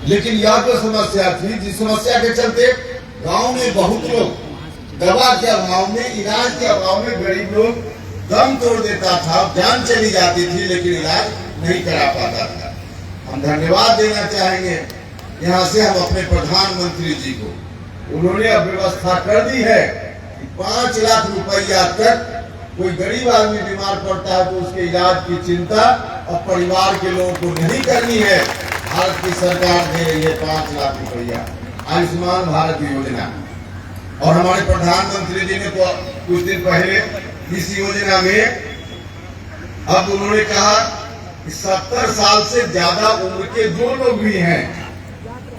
लेकिन यह जो समस्या थी, जिस समस्या के चलते गांव में बहुत लोग दवा के अभाव में, इलाज के अभाव में गरीब लोग दम तोड़ देता था, जान चली जाती थी, लेकिन इलाज नहीं करा पाता था। हम धन्यवाद देना चाहेंगे यहाँ से हम अपने प्रधानमंत्री जी को। उन्होंने अब व्यवस्था कर दी है कि 5 लाख रुपया तक कोई गरीब आदमी बीमार पड़ता है तो उसके इलाज की चिंता अब परिवार के लोगों को नहीं करनी है। भारत की सरकार दे रही है 5 लाख रुपया आयुष्मान भारत योजना। और हमारे प्रधानमंत्री जी ने तो कुछ दिन पहले इस योजना में अब उन्होंने कहा कि 70 साल से ज्यादा उम्र के जो लोग भी हैं,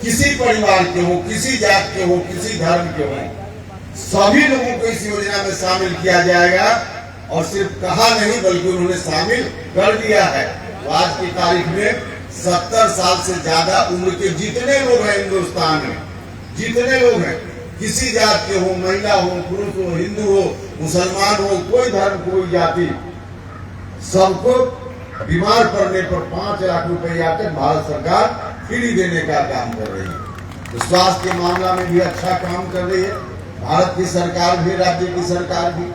किसी परिवार के हो, किसी जात के हो, किसी धर्म के हो, सभी लोगों को इस योजना में शामिल किया जाएगा। और सिर्फ कहा नहीं बल्कि उन्होंने शामिल कर दिया है। तो आज की तारीख में 70 साल से ज्यादा उम्र के जितने लोग हैं हिंदुस्तान में, जितने लोग हैं, किसी जात के हो, महिला हो, पुरुष हो, हिंदू हो, मुसलमान हो, कोई धर्म, कोई जाति, सबको बीमार पड़ने पर 5 लाख रुपया तक भारत सरकार फ्री देने का काम कर रही है। तो स्वास्थ्य के मामला में भी अच्छा काम कर रही है भारत की सरकार भी, राज्य की सरकार भी।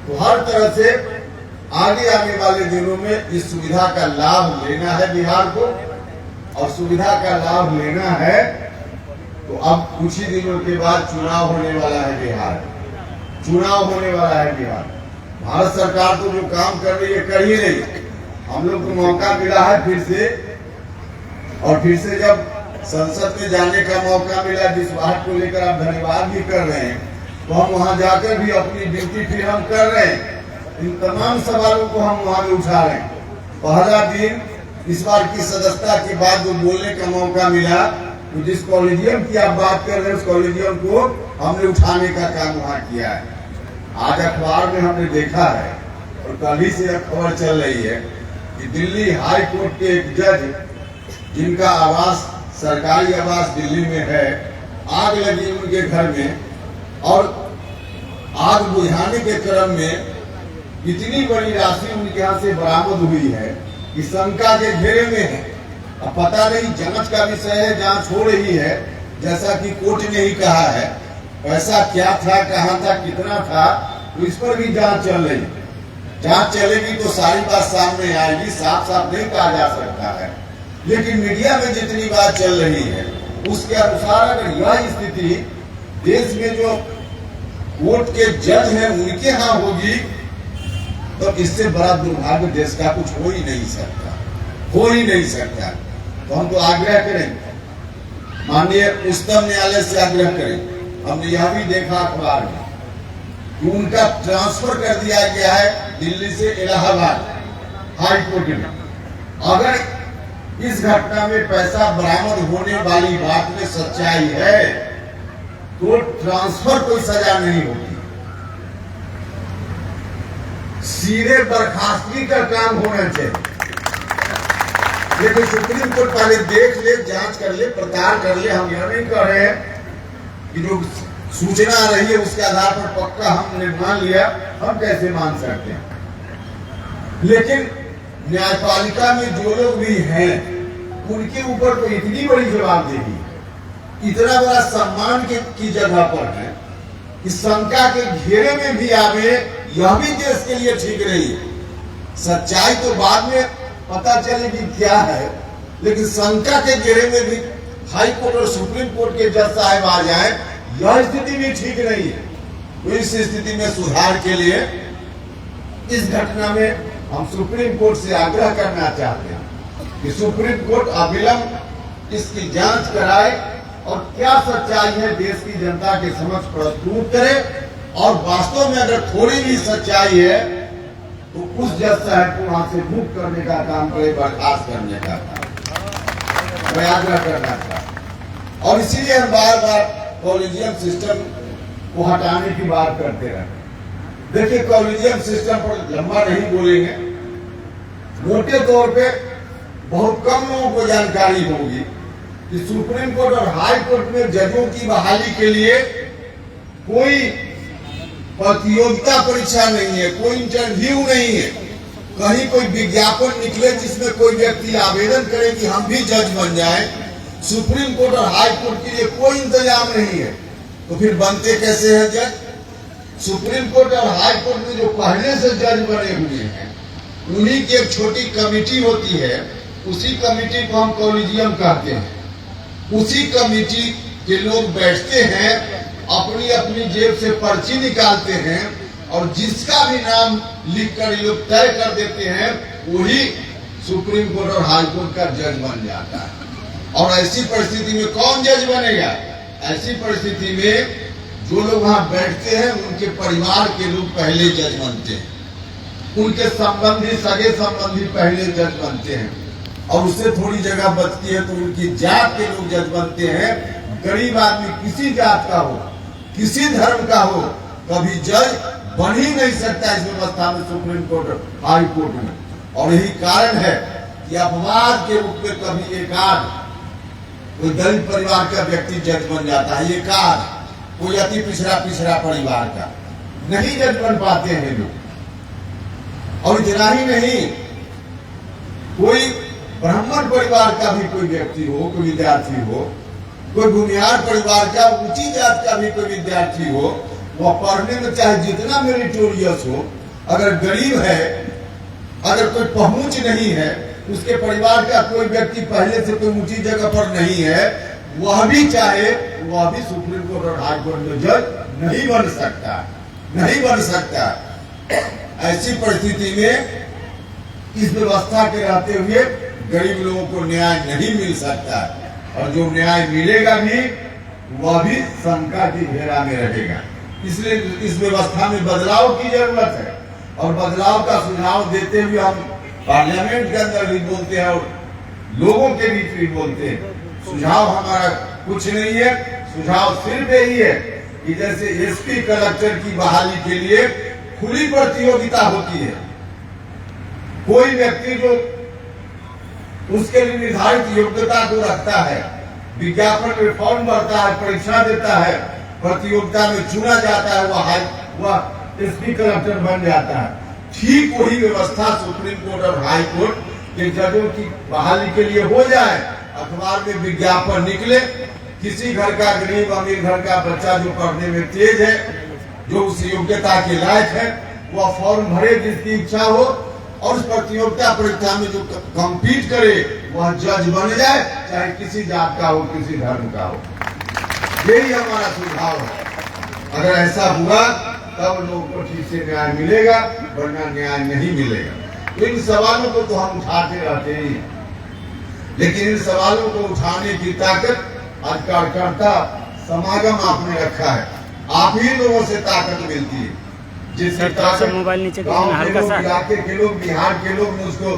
तो हर तरह से आगे आने वाले दिनों में इस सुविधा का लाभ लेना है बिहार को, और सुविधा का लाभ लेना है तो अब कुछ ही दिनों के बाद चुनाव होने वाला है बिहार, चुनाव होने वाला है बिहार। भारत सरकार तो जो काम कर रही है कर ही रही। हम लोग को मौका मिला है फिर से, और फिर से जब संसद में जाने का मौका मिला, जिस बात को लेकर आप धन्यवाद भी कर रहे हैं, तो हम वहां जाकर भी अपनी ड्यूटी फिर हम कर रहे हैं। इन तमाम सवालों को हम वहां भी उठा रहे हैं। पहला दिन इस बार की सदस्यता के बाद जो बोलने का मौका मिला, तो जिस कॉलेजियम की आप बात कर रहे हैं उस कॉलेजियम को हमने उठाने का काम वहां किया है। आज अखबार में हमने देखा है और कल ही से खबर चल रही है कि दिल्ली हाई कोर्ट के एक जज, जिनका आवास सरकारी आवास दिल्ली में है, आग लगी उनके घर में, और आग बुझाने के क्रम में इतनी बड़ी राशि उनके यहाँ से बरामद हुई है कि शंका के घेरे में है। अब पता नहीं, जांच का विषय है, जांच हो रही है, जैसा कि कोर्ट ने ही कहा है। पैसा क्या था, कहाँ था, कितना था, तो इस पर भी जांच चल रही है। जांच चलेगी तो सारी बात सामने आएगी, साफ साफ नहीं कहा जा सकता है। लेकिन मीडिया में जितनी बात चल रही है उसके अनुसार अगर यह स्थिति देश में जो कोर्ट के जज हैं उनके यहाँ होगी तो इससे बड़ा दुर्भाग्य देश का कुछ हो ही नहीं सकता, हो ही नहीं सकता। तो हम तो आग्रह करें, माननीय उच्चतम न्यायालय से आग्रह करें। हमने यह भी देखा अखबार में कि उनका ट्रांसफर कर दिया गया है दिल्ली से इलाहाबाद हाई कोर्ट में। अगर इस घटना में पैसा बरामद होने वाली बात में सच्चाई है तो ट्रांसफर कोई सजा नहीं होगी, सीधे बर्खास्तगी का काम होना चाहिए। लेकिन सुप्रीम कोर्ट पहले देख ले, जांच कर ले, पड़ताल कर ले। हम यह नहीं कर रहे हैं कि जो सूचना आ रही है उसके आधार पर पक्का हमने मान लिया, हम कैसे मान सकते हैं। लेकिन न्यायपालिका में जो लोग भी हैं उनके ऊपर तो इतनी बड़ी जवाबदेही, इतना बड़ा सम्मान की जगह पर है कि शंका के घेरे में भी आवे, यह भी देश के लिए ठीक नहीं है। सच्चाई तो बाद में पता चलेगी क्या है, लेकिन शंका के घेरे में भी हाई कोर्ट और सुप्रीम कोर्ट के जज साहब आ जाए, यह स्थिति भी ठीक नहीं है। तो इस स्थिति में सुधार के लिए इस घटना में हम सुप्रीम कोर्ट से आग्रह करना चाहते हैं कि सुप्रीम कोर्ट अविलंब इसकी जांच कराए और क्या सच्चाई है देश की जनता के समक्ष प्रस्तुत करे, और वास्तव में अगर थोड़ी भी सच्चाई है तो उस जज साहब को वहां से मुक्त करने का काम करे, बर्खास्त करने का काम मैं आग्रह करना चाहता। और इसीलिए हम बार बार कॉलेजियम सिस्टम को हटाने की बात करते रहे। देखिए, कॉलेजियम सिस्टम पर लंबा नहीं बोलेंगे, मोटे तौर पे बहुत कम लोगों को जानकारी होगी कि सुप्रीम कोर्ट और हाई कोर्ट में जजों की बहाली के लिए कोई प्रतियोगिता परीक्षा नहीं है, कोई इंटरव्यू नहीं है। कहीं कोई विज्ञापन निकले जिसमें कोई व्यक्ति आवेदन करे कि हम भी जज बन जाएं, सुप्रीम कोर्ट और हाई कोर्ट के लिए कोई इंतजाम नहीं है, तो फिर बनते कैसे हैं जज? सुप्रीम कोर्ट और हाई कोर्ट में जो पहले से जज बने हुए हैं, उन्हीं की एक छोटी कमेटी होती है, उसी कमेटी को हम कॉलेजियम कहते हैं। उसी कमेटी के लोग बैठते हैं, अपनी अपनी जेब से पर्ची निकालते हैं और जिसका भी नाम लिखकर ये लोग तय कर देते हैं, वही सुप्रीम कोर्ट और हाई कोर्ट का जज बन जाता है। और ऐसी परिस्थिति में कौन जज बनेगा? ऐसी परिस्थिति में जो लोग वहां बैठते हैं, उनके परिवार के लोग पहले जज बनते हैं, उनके संबंधी सगे संबंधी पहले जज बनते हैं, और उससे थोड़ी जगह बचती है तो उनकी जात के लोग जज बनते हैं। गरीब आदमी किसी जात का हो, किसी धर्म का हो, कभी जज बन ही नहीं सकता इस व्यवस्था में, सुप्रीम कोर्ट हाई कोर्ट में। और यही कारण है कि अपवाद के रूप में कभी एकाध कोई दलित परिवार का व्यक्ति जज बन जाता है, एकाध कोई अति पिछड़ा परिवार का नहीं जज बन पाते हैं लोग। और इतना ही नहीं, कोई ब्राह्मण परिवार का भी कोई व्यक्ति हो, कोई विद्यार्थी हो, कोई भूमिहार परिवार का ऊंची जात का भी कोई विद्यार्थी हो, वह पढ़ने में चाहे जितना मेरिटोरियस हो, अगर गरीब है, अगर कोई पहुंच नहीं है, उसके परिवार का कोई व्यक्ति पहले से कोई ऊंची जगह पर नहीं है, वह भी चाहे, वह भी सुप्रीम कोर्ट और हाई कोर्ट में जज नहीं बन सकता, नहीं बन सकता। ऐसी परिस्थिति में इस व्यवस्था के रहते हुए गरीब लोगों को न्याय नहीं मिल सकता, और जो न्याय मिलेगा भी वह भी शंका की घेरा में रहेगा। इसलिए इस व्यवस्था में बदलाव की जरूरत है, और बदलाव का सुझाव देते हुए हम पार्लियामेंट के अंदर भी बोलते हैं और लोगों के बीच भी बोलते हैं। सुझाव हमारा कुछ नहीं है, सुझाव सिर्फ यही है कि जैसे एसपी कलेक्टर की बहाली के लिए खुली प्रतियोगिता होती है, कोई व्यक्ति जो उसके लिए निर्धारित योग्यता को रखता है, विज्ञापन में फॉर्म भरता है, परीक्षा देता है, प्रतियोगिता में चुना जाता है, वह एसपी कलेक्टर बन जाता है। ठीक वही व्यवस्था सुप्रीम कोर्ट और हाई कोर्ट के जजों की बहाली के लिए हो जाए। अखबार में विज्ञापन निकले, किसी घर का गरीब अमीर घर का बच्चा जो पढ़ने में तेज है, जो उस योग्यता के लायक है, वह फॉर्म भरे जिसकी इच्छा हो, और उस प्रतियोगिता परीक्षा में जो कम्पीट करे वह जज बन जाए, चाहे किसी जात का हो, किसी धर्म का हो। यही हमारा सुझाव है। अगर ऐसा हुआ तब लोगों को ठीक से न्याय मिलेगा, वरना न्याय नहीं मिलेगा। इन सवालों को तो हम उठाते रहते ही, लेकिन इन सवालों को उठाने की ताकत आज कार्यकर्ता समागम आपने रखा है। आप ही लोगों से ताकत मिलती है, जिससे ताकत मोबाइल नीचे गाँव के लोग, इलाके के लोग, बिहार के लोग मुझको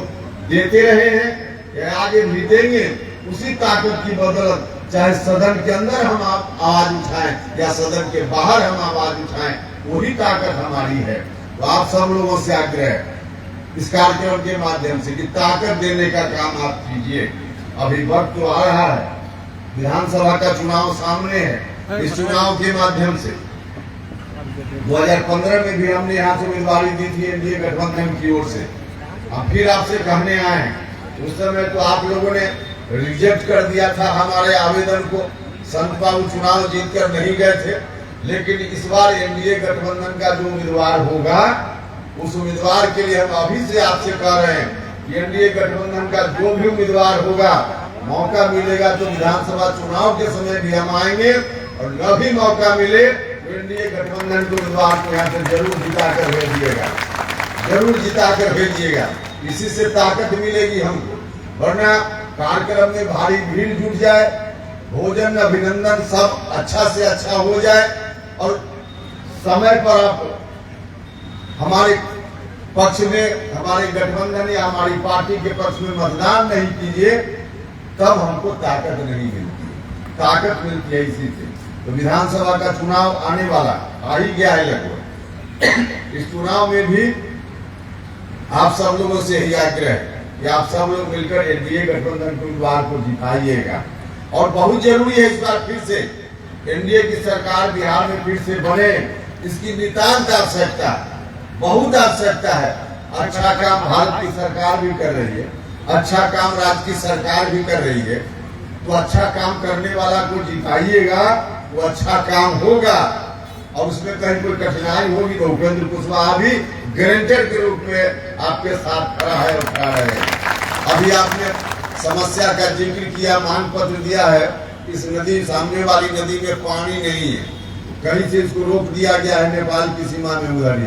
देते रहे हैं, या आगे भी देंगे। उसी ताकत की बदौलत चाहे सदन के अंदर हम आवाज उठाएं या सदन के बाहर हम आवाज उठाएं, वही ताकत हमारी है। तो आप सब लोगों से आग्रह है इस कार्यक्रम के माध्यम से कि ताकत देने का काम आप कीजिए। अभी वक्त तो आ रहा है, विधानसभा का चुनाव सामने है। इस चुनाव के माध्यम से 2015 में भी हमने यहाँ से उम्मीदवारी दी थी एनडीए गठबंधन की ओर से। अब फिर आपसे कहने आए हैं, उस समय तो आप लोगों ने रिजेक्ट कर दिया था हमारे आवेदन को, संत बाबू चुनाव जीतकर नहीं गए थे। लेकिन इस बार एनडीए गठबंधन का जो उम्मीदवार होगा, उस उम्मीदवार के लिए हम अभी से आपसे कह रहे हैं, एनडीए गठबंधन का जो भी उम्मीदवार होगा, मौका मिलेगा तो विधानसभा चुनाव के समय भी हम आएंगे, और न भी मौका मिले तो एनडीए गठबंधन के उम्मीदवार को यहाँ से जरूर जिता कर भेजिएगा, जरूर जिता कर भेजिएगा। इसी से ताकत मिलेगी हमको, वरना कार्यक्रम में भारी भीड़ जुट जाए, भोजन अभिनंदन सब अच्छा से अच्छा हो जाए, और समय पर आप हमारे पक्ष में, हमारे गठबंधन या हमारी पार्टी के पक्ष में मतदान नहीं कीजिए, तब हमको ताकत नहीं मिलती। ताकत मिलती है इसी से। तो विधानसभा का चुनाव आने वाला आ ही गया है लगभग। इस चुनाव में भी आप सब लोगों से यही आग्रह है कि आप सब लोग मिलकर एनडीए गठबंधन के उम्मीदवार को जिताइएगा। और बहुत जरूरी है इस बार फिर से एनडीए की सरकार बिहार में फिर से बने, इसकी नितांत आवश्यकता, बहुत आवश्यकता है। अच्छा काम भारत की सरकार भी कर रही है, अच्छा काम राज्य की सरकार भी कर रही है। तो अच्छा काम करने वाला को जिताइएगा, वो अच्छा काम होगा और उसमें कहीं कोई कठिनाई होगी तो उपेंद्र कुशवाहा भी गारंटर के रूप में आपके साथ खड़ा है और खड़ा है। अभी आपने समस्या का जिक्र किया, मांग पत्र दिया है। इस नदी, सामने वाली नदी में पानी नहीं है, कहीं से इसको रोक दिया गया है नेपाल की सीमा में उधर।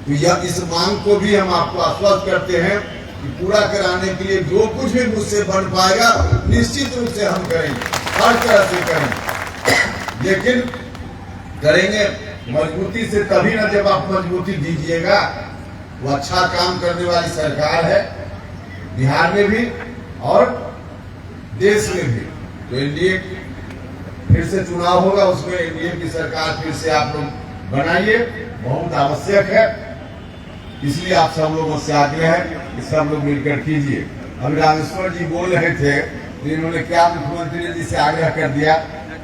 तो यह इस मांग को भी हम आपको आश्वस्त करते हैं कि पूरा कराने के लिए जो कुछ भी मुझसे बन पाएगा निश्चित रूप से हम करेंगे, हर तरह से करेंगे। लेकिन करेंगे मजबूती से तभी ना जब आप मजबूती दीजिएगा। वो अच्छा काम करने वाली सरकार है बिहार में भी और देश में भी। तो एनडीए फिर से चुनाव होगा, उसमें एनडीए की सरकार फिर से आप लोग बनाइए, बहुत आवश्यक है। इसलिए आप सब लोगों से आग्रह है कि सब लोग मिलकर कीजिए। अभी रामेश्वर जी बोल रहे थे तो इन्होंने क्या मुख्यमंत्री जी से आग्रह कर दिया।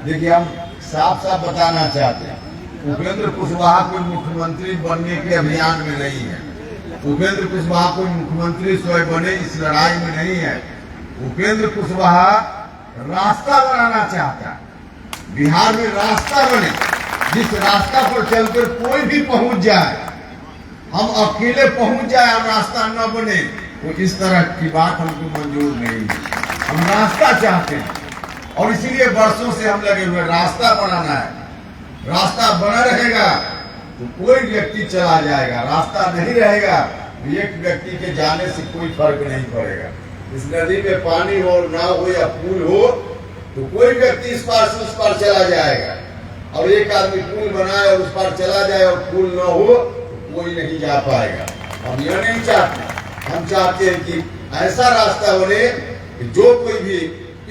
देखिए, हम साफ साफ बताना चाहते हैं, उपेंद्र कुशवाहा कोई मुख्यमंत्री बनने के अभियान में नहीं है। उपेंद्र कुशवाहा कोई मुख्यमंत्री स्वयं बने इस लड़ाई में नहीं है। उपेंद्र कुशवाहा रास्ता बनाना चाहता है, बिहार में रास्ता बने, जिस रास्ता पर चलकर कोई भी पहुंच जाए। हम अकेले पहुंच जाए और रास्ता न बने तो इस तरह की बात हमको मंजूर नहीं है। हम रास्ता चाहते हैं और इसीलिए वर्षों से हम लगे हुए रास्ता बनाना है। रास्ता बना रहेगा तो कोई व्यक्ति चला जाएगा, रास्ता नहीं रहेगा तो एक व्यक्ति के जाने से कोई फर्क नहीं पड़ेगा। इस नदी में पानी हो ना हो या पुल हो तो कोई व्यक्ति इस पार से उस पार चला जाएगा, और एक आदमी पुल बनाए और उस पार चला जाए और पुल न हो तो कोई नहीं जा पाएगा। हम यह नहीं चाहते, हम चाहते हैं कि ऐसा रास्ता बने कि जो कोई भी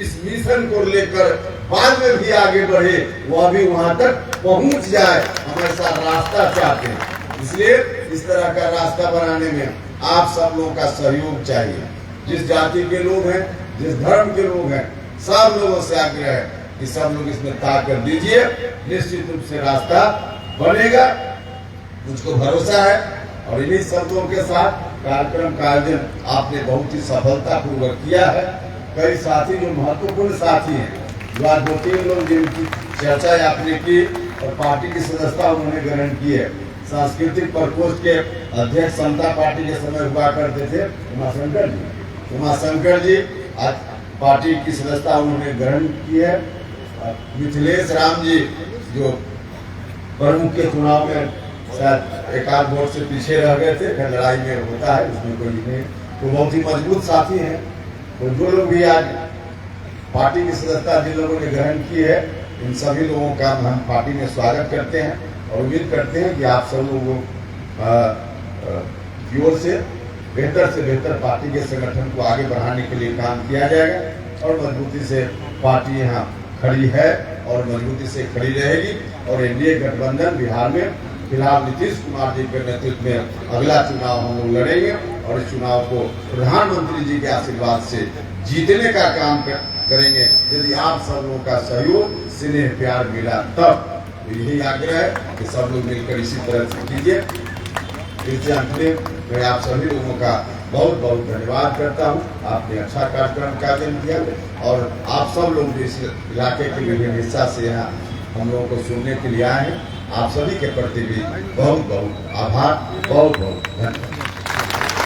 इस मिशन को लेकर बाद में भी आगे बढ़े वो अभी वहां तक पहुंच जाए। हम ऐसा रास्ता चाहते हैं, इसलिए इस तरह का रास्ता बनाने में आप सब लोगों का सहयोग चाहिए। जिस जाति के लोग हैं, जिस धर्म के लोग हैं, सब लोगों से आग्रह है कि सब लोग इसमें ताकत दीजिए। निश्चित रूप से रास्ता बनेगा, मुझको भरोसा है। और इन्हीं शब्दों के साथ कार्यक्रम का आयोजन आपने बहुत ही सफलतापूर्वक किया है। कई साथी जो महत्वपूर्ण साथी हैं, जो आज 2-3 लोग जिनकी चर्चा आपने की और पार्टी की सदस्यता उन्होंने ग्रहण की है। सांस्कृतिक प्रकोष्ठ के अध्यक्ष समता पार्टी के समय हुआ करते थे उमाशंकर जी, आज पार्टी की सदस्यता उन्होंने ग्रहण की है। मिथिलेश राम जी जो प्रमुख के चुनाव में शायद एक आध वोट से पीछे रह गए थे, फिर लड़ाई में होता है, उसमें कोई नहीं, तो बहुत ही मजबूत साथी हैं। तो जो लोग भी आज पार्टी की सदस्यता जिन लोगों ने ग्रहण की है, इन सभी लोगों का हम पार्टी में स्वागत करते हैं और उम्मीद करते हैं कि आप सब लोगों की ओर से बेहतर पार्टी के संगठन को आगे बढ़ाने के लिए काम किया जाएगा और मजबूती से पार्टी यहाँ खड़ी है और मजबूती से खड़ी रहेगी। और एनडीए गठबंधन बिहार में फिलहाल नीतीश कुमार जी के नेतृत्व में अगला चुनाव हम लोग लड़ेंगे और इस चुनाव को प्रधानमंत्री जी के आशीर्वाद से जीतने का काम करेंगे। यदि आप सब लोगों का सहयोग, स्नेह, प्यार मिला तब। तो यही आग्रह है कि सब लोग मिलकर इसी तरह से कीजिए। फिर से अंत में मैं आप सभी लोगों का बहुत बहुत धन्यवाद करता हूँ। आपने अच्छा कार्यक्रम का आयोजन किया और आप सब लोग जो इस इलाके के विभिन्न हिस्सा से यहाँ हम लोगों को सुनने के लिए आए हैं, आप सभी के प्रति भी बहुत बहुत आभार, बहुत बहुत धन्यवाद।